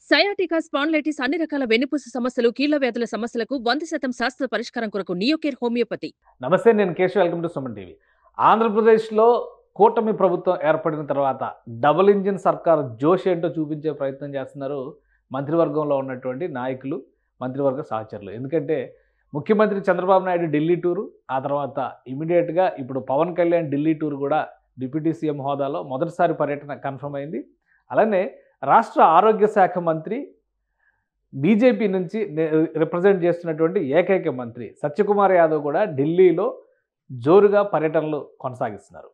Sciatica spondylitis అన్ని రకాల వెన్నుపూస సమస్యలు, కీళ్ల వ్యాధుల సమస్యలకు 100% శాస్త్ర పరిష్కారం కొరకు నియోకేర్ హోమియోపతి. నమస్తే, నేను Keshav. Welcome to Suman TV. ఆంధ్రప్రదేశ్లో కూటమి ప్రభుత్వం ఏర్పడిన తర్వాత డబుల్ ఇంజిన్ సర్కార్ జోష్ ఏంటో చూపించే ప్రయత్నం చేస్తున్నారు మంత్రివర్గంలో ఉన్నటువంటి నాయకులు, మంత్రివర్గ సహచరులు. ఎందుకంటే ముఖ్యమంత్రి చంద్రబాబు నాయుడు ఢిల్లీ టూరు, ఆ తర్వాత ఇమీడియట్గా ఇప్పుడు పవన్ కళ్యాణ్ ఢిల్లీ టూర్ కూడా డిప్యూటీ సీఎం హోదాలో మొదటిసారి పర్యటన కన్ఫర్మ్ అయింది. అలానే రాష్ట్ర ఆరోగ్య శాఖ మంత్రి, బీజేపీ నుంచి రిప్రజెంట్ చేస్తున్నటువంటి ఏకైక మంత్రి సత్యకుమార్ యాదవ్ కూడా ఢిల్లీలో జోరుగా పర్యటనలు కొనసాగిస్తున్నారు.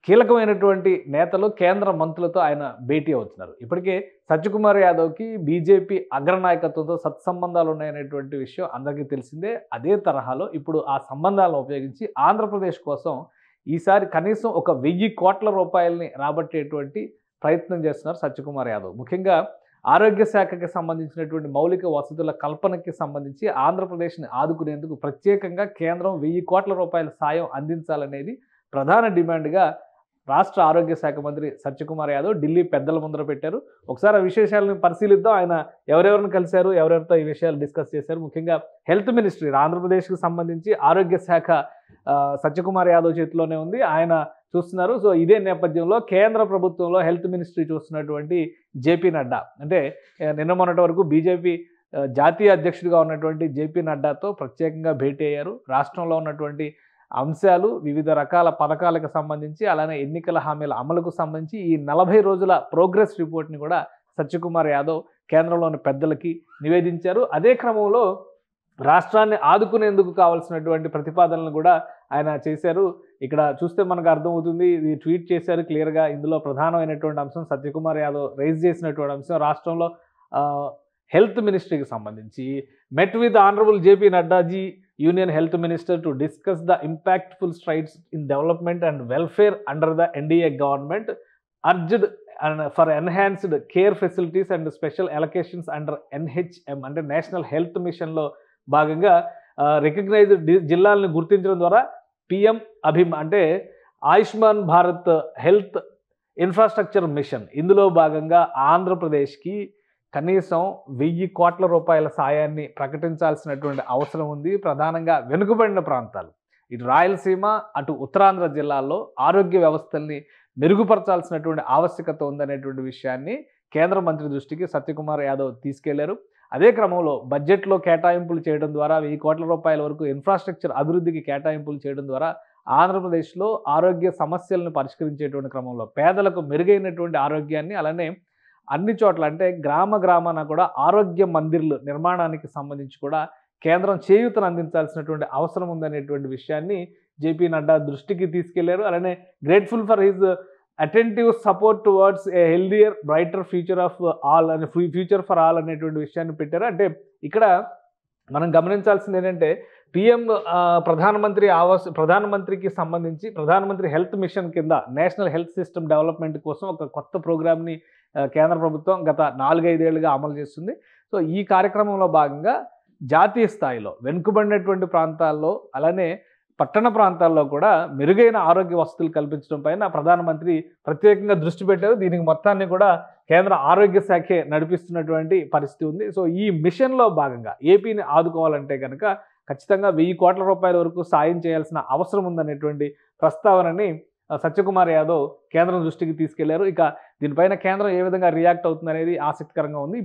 కీలకమైనటువంటి నేతలు, కేంద్ర మంత్రులతో ఆయన భేటీ అవుతున్నారు. ఇప్పటికే సత్యకుమార్ యాదవ్కి బీజేపీ అగ్రనాయకత్వంతో సత్సంబంధాలు ఉన్నాయనేటువంటి విషయం అందరికీ తెలిసిందే. అదే తరహాలో ఇప్పుడు ఆ సంబంధాలను ఉపయోగించి ఆంధ్రప్రదేశ్ కోసం ఈసారి కనీసం ఒక 1000 కోట్ల రూపాయలని రాబట్టేటువంటి ప్రయత్నం చేస్తున్నారు సత్యకుమార్ యాదవ్. ముఖ్యంగా ఆరోగ్య శాఖకి సంబంధించినటువంటి మౌలిక వసతుల కల్పనకి సంబంధించి ఆంధ్రప్రదేశ్ని ఆదుకునేందుకు ప్రత్యేకంగా కేంద్రం 1000 కోట్ల రూపాయల సాయం అందించాలనేది ప్రధాన డిమాండ్గా రాష్ట్ర ఆరోగ్య శాఖ మంత్రి సత్యకుమార్ యాదవ్ ఢిల్లీ పెద్దల ముందర పెట్టారు. ఒకసారి ఆ విశేషాలను పరిశీలిద్దాం. ఆయన ఎవరెవరిని కలిశారు, ఎవరెవరితో ఈ విషయాలు డిస్కస్ చేశారు. ముఖ్యంగా హెల్త్ మినిస్ట్రీ, ఆంధ్రప్రదేశ్కి సంబంధించి ఆరోగ్య శాఖ సత్యకుమార్ యాదవ్ చేతిలోనే ఉంది, ఆయన చూస్తున్నారు. సో ఇదే నేపథ్యంలో కేంద్ర ప్రభుత్వంలో హెల్త్ మినిస్ట్రీ చూస్తున్నటువంటి జేపీ నడ్డా, అంటే నిన్న మొన్నటి వరకు బీజేపీ జాతీయ అధ్యక్షుడిగా ఉన్నటువంటి జేపీ నడ్డాతో ప్రత్యేకంగా భేటీ అయ్యారు. రాష్ట్రంలో ఉన్నటువంటి అంశాలు, వివిధ రకాల పథకాలకు సంబంధించి, అలానే ఎన్నికల హామీల అమలుకు సంబంధించి ఈ 40 రోజుల ప్రోగ్రెస్ రిపోర్ట్ని కూడా సత్యకుమార్ యాదవ్ కేంద్రంలోని పెద్దలకి నివేదించారు. అదే క్రమంలో రాష్ట్రాన్ని ఆదుకునేందుకు కావాల్సినటువంటి ప్రతిపాదనలు కూడా ఆయన చేశారు. ఇక్కడ చూస్తే మనకు అర్థమవుతుంది, ఇది ట్వీట్ చేశారు క్లియర్గా. ఇందులో ప్రధానమైనటువంటి అంశం సత్యకుమార్ యాదవ్ రైజ్ చేసినటువంటి అంశం రాష్ట్రంలో హెల్త్ మినిస్ట్రీకి సంబంధించి met with honourable JP Naddaji, union health minister, to discuss the impactful strides in development and welfare under the NDA government, urged for enhanced care facilities and special allocations under NHM, అంటే national health మిషన్లో భాగంగా recognised జిల్లాలను గుర్తించడం ద్వారా PM అభిమ్, అంటే Ayushman Bharat health infrastructure machine, ఇందులో భాగంగా ఆంధ్రప్రదేశ్కి కనీసం 1000 కోట్ల రూపాయల సాయాన్ని ప్రకటించాల్సినటువంటి అవసరం ఉంది. ప్రధానంగా వెనుకబడిన ప్రాంతాలు, ఇటు రాయలసీమ, అటు ఉత్తరాంధ్ర జిల్లాల్లో ఆరోగ్య వ్యవస్థల్ని మెరుగుపరచాల్సినటువంటి ఆవశ్యకత ఉందనేటువంటి విషయాన్ని కేంద్ర మంత్రి దృష్టికి సత్యకుమార్ యాదవ్ తీసుకెళ్లారు. అదే క్రమంలో బడ్జెట్లో కేటాయింపులు చేయడం ద్వారా 1000 కోట్ల రూపాయల వరకు ఇన్ఫ్రాస్ట్రక్చర్ అభివృద్ధికి కేటాయింపులు చేయడం ద్వారా ఆంధ్రప్రదేశ్లో ఆరోగ్య సమస్యలను పరిష్కరించేటువంటి క్రమంలో పేదలకు మెరుగైనటువంటి ఆరోగ్యాన్ని, అలానే అన్ని చోట్ల అంటే గ్రామాన కూడా ఆరోగ్య మందిర్లు నిర్మాణానికి సంబంధించి కూడా కేంద్రం చేయూతను అందించాల్సినటువంటి అవసరం ఉందనేటువంటి విషయాన్ని జేపీ నడ్డా దృష్టికి తీసుకెళ్లారు. అలానే grateful for his attentive support towards a healthier brighter future of all అని, ఫ్యూచర్ ఫర్ ఆల్ అనేటువంటి విషయాన్ని పెట్టారు. అంటే ఇక్కడ మనం గమనించాల్సింది ఏంటంటే పిఎం ప్రధానమంత్రికి సంబంధించి ప్రధానమంత్రి హెల్త్ మిషన్ కింద నేషనల్ హెల్త్ సిస్టమ్ డెవలప్మెంట్ కోసం ఒక కొత్త ప్రోగ్రామ్ని కేంద్ర ప్రభుత్వం గత 4-5 ఏళ్లుగా అమలు చేస్తుంది. సో ఈ కార్యక్రమంలో భాగంగా జాతీయ స్థాయిలో వెనుకబడినటువంటి ప్రాంతాల్లో, అలానే పట్టణ ప్రాంతాల్లో కూడా మెరుగైన ఆరోగ్య వసతులు కల్పించడం పైన ప్రధానమంత్రి ప్రత్యేకంగా దృష్టి పెట్టారు. దీనికి మొత్తాన్ని కూడా కేంద్ర ఆరోగ్య శాఖే నడిపిస్తున్నటువంటి పరిస్థితి ఉంది. సో ఈ మిషన్లో భాగంగా ఏపీని ఆదుకోవాలంటే కనుక ఖచ్చితంగా 1000 కోట్ల రూపాయల వరకు సాయం చేయాల్సిన అవసరం ఉందనేటువంటి ప్రస్తావనని సత్యకుమార్ యాదవ్ కేంద్రం దృష్టికి తీసుకెళ్లారు. ఇక దీనిపైన కేంద్రం ఏ విధంగా రియాక్ట్ అవుతుంది అనేది ఆసక్తికరంగా ఉంది.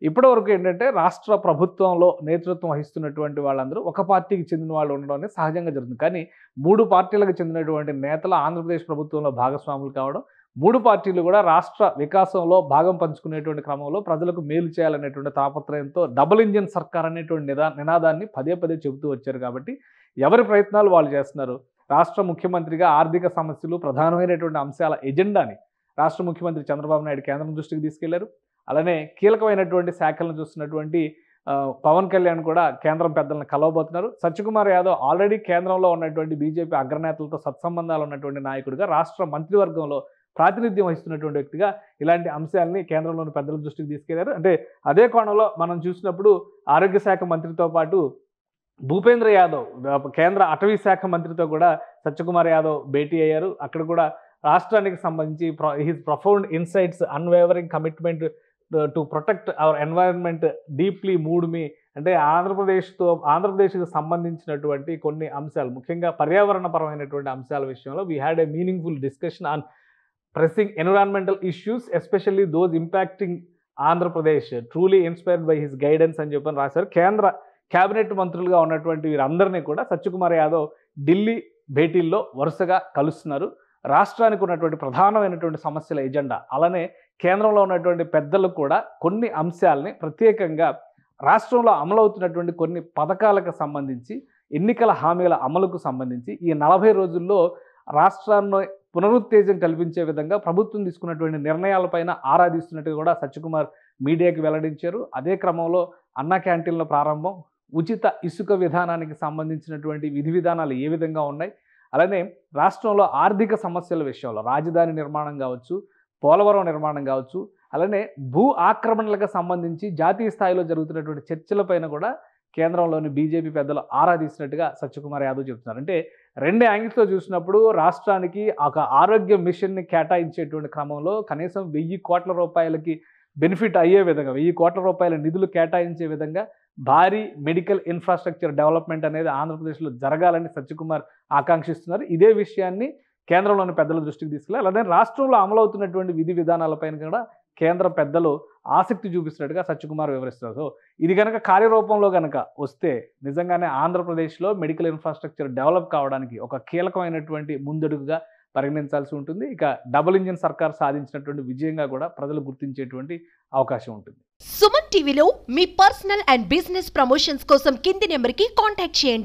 ఇప్పటివరకు ఏంటంటే రాష్ట్ర ప్రభుత్వంలో నేతృత్వం వహిస్తున్నటువంటి వాళ్ళందరూ ఒక పార్టీకి చెందిన వాళ్ళు ఉండడం అనేది సహజంగా జరుగుతుంది. కానీ 3 పార్టీలకు చెందినటువంటి నేతలు ఆంధ్రప్రదేశ్ ప్రభుత్వంలో భాగస్వాములు కావడం, 3 పార్టీలు కూడా రాష్ట్ర వికాసంలో భాగం పంచుకునేటువంటి క్రమంలో ప్రజలకు మేలు చేయాలనేటువంటి తాపత్రయంతో డబుల్ ఇంజిన్ సర్కార్ అనేటువంటి నినాదాన్ని పదే చెబుతూ వచ్చారు. కాబట్టి ఎవరి ప్రయత్నాలు వాళ్ళు చేస్తున్నారు. రాష్ట్ర ముఖ్యమంత్రిగా ఆర్థిక సమస్యలు, ప్రధానమైనటువంటి అంశాల ఎజెండాని రాష్ట్ర ముఖ్యమంత్రి చంద్రబాబు నాయుడు కేంద్రం దృష్టికి తీసుకెళ్లారు. అలానే కీలకమైనటువంటి శాఖలను చూస్తున్నటువంటి పవన్ కళ్యాణ్ కూడా కేంద్రం పెద్దలను కలవబోతున్నారు. సత్యకుమార్ యాదవ్ ఆల్రెడీ కేంద్రంలో ఉన్నటువంటి బీజేపీ అగ్రనేతలతో సత్సంబంధాలు ఉన్నటువంటి నాయకుడిగా, రాష్ట్ర మంత్రివర్గంలో ప్రాతినిధ్యం వహిస్తున్నటువంటి వ్యక్తిగా ఇలాంటి అంశాలని కేంద్రంలోని పెద్దల దృష్టికి తీసుకెళ్లారు. అంటే అదే కోణంలో మనం చూసినప్పుడు ఆరోగ్య శాఖ మంత్రితో పాటు భూపేంద్ర యాదవ్, కేంద్ర అటవీ శాఖ మంత్రితో కూడా సత్యకుమార్ యాదవ్ భేటీ అయ్యారు. అక్కడ కూడా రాష్ట్రానికి సంబంధించి his profound insights, unwavering commitment to protect our environment deeply mood మీ అంటే ఆంధ్రప్రదేశ్కి సంబంధించినటువంటి కొన్ని అంశాలు ముఖ్యంగా పర్యావరణపరమైనటువంటి అంశాల విషయంలో we had a meaningful discussion on pressing environmental issues especially those impacting Andhra Pradesh truly inspired by his guidance అని చెప్పని రాశారు. కేంద్ర కేబినెట్ మంత్రులుగా ఉన్నటువంటి వీరందరినీ కూడా సత్యకుమార్ యాదవ్ ఢిల్లీ భేటీల్లో వరుసగా కలుస్తున్నారు. రాష్ట్రానికి ఉన్నటువంటి ప్రధానమైనటువంటి సమస్యల ఎజెండా అలానే కేంద్రంలో ఉన్నటువంటి పెద్దలు కూడా కొన్ని అంశాలని ప్రత్యేకంగా రాష్ట్రంలో అమలవుతున్నటువంటి కొన్ని పథకాలకు సంబంధించి ఎన్నికల హామీల అమలుకు సంబంధించి ఈ 40 రోజుల్లో రాష్ట్రాన్ని పునరుత్తేజం కల్పించే విధంగా ప్రభుత్వం తీసుకున్నటువంటి నిర్ణయాలపైన ఆరాధిస్తున్నట్టుగా కూడా సత్యకుమార్ మీడియాకి వెల్లడించారు. అదే క్రమంలో అన్నా క్యాంటీన్ల ప్రారంభం, ఉచిత ఇసుక విధానానికి సంబంధించినటువంటి విధి విధానాలు ఏ విధంగా ఉన్నాయి, అలానే రాష్ట్రంలో ఆర్థిక సమస్యల విషయంలో రాజధాని నిర్మాణం కావచ్చు, పోలవరం నిర్మాణం కావచ్చు, అలానే భూ ఆక్రమణలకు సంబంధించి జాతీయ స్థాయిలో జరుగుతున్నటువంటి చర్చలపైన కూడా కేంద్రంలోని బీజేపీ పెద్దలు ఆరాధిస్తున్నట్టుగా సత్యకుమార్ యాదవ్ చెబుతున్నారు. అంటే 2 యాంగిల్స్లో చూసినప్పుడు రాష్ట్రానికి ఒక ఆరోగ్య మిషన్ని కేటాయించేటువంటి క్రమంలో కనీసం 1000 కోట్ల రూపాయలకి బెనిఫిట్ అయ్యే విధంగా 1000 కోట్ల రూపాయల నిధులు కేటాయించే విధంగా భారీ మెడికల్ ఇన్ఫ్రాస్ట్రక్చర్ డెవలప్మెంట్ అనేది ఆంధ్రప్రదేశ్లో జరగాలని సత్యకుమార్ ఆకాంక్షిస్తున్నారు. ఇదే విషయాన్ని కేంద్రంలోని పెద్దల దృష్టికి తీసుకెళ్ళి అలానే రాష్ట్రంలో అమలవుతున్నటువంటి విధి విధానాలపైన కూడా కేంద్ర పెద్దలు ఆసక్తి చూపిస్తున్నట్టుగా సత్యకుమార్ వివరిస్తారు. సో ఇది కనుక కార్యరూపంలో కనుక వస్తే నిజంగానే ఆంధ్రప్రదేశ్లో మెడికల్ ఇన్ఫ్రాస్ట్రక్చర్ డెవలప్ కావడానికి ఒక కీలకమైనటువంటి ముందడుగుగా పరిగణించాల్సి ఉంటుంది. ఇక డబుల్ ఇంజిన్ సర్కార్ సాధించినటువంటి విజయంగా కూడా ప్రజలు గుర్తించేటువంటి అవకాశం ఉంటుంది. సుమన్ టీవీలో మీ పర్సనల్ అండ్ బిజినెస్ ప్రమోషన్స్ కోసం కింది నెంబర్కి కాంటాక్ట్ చేయండి.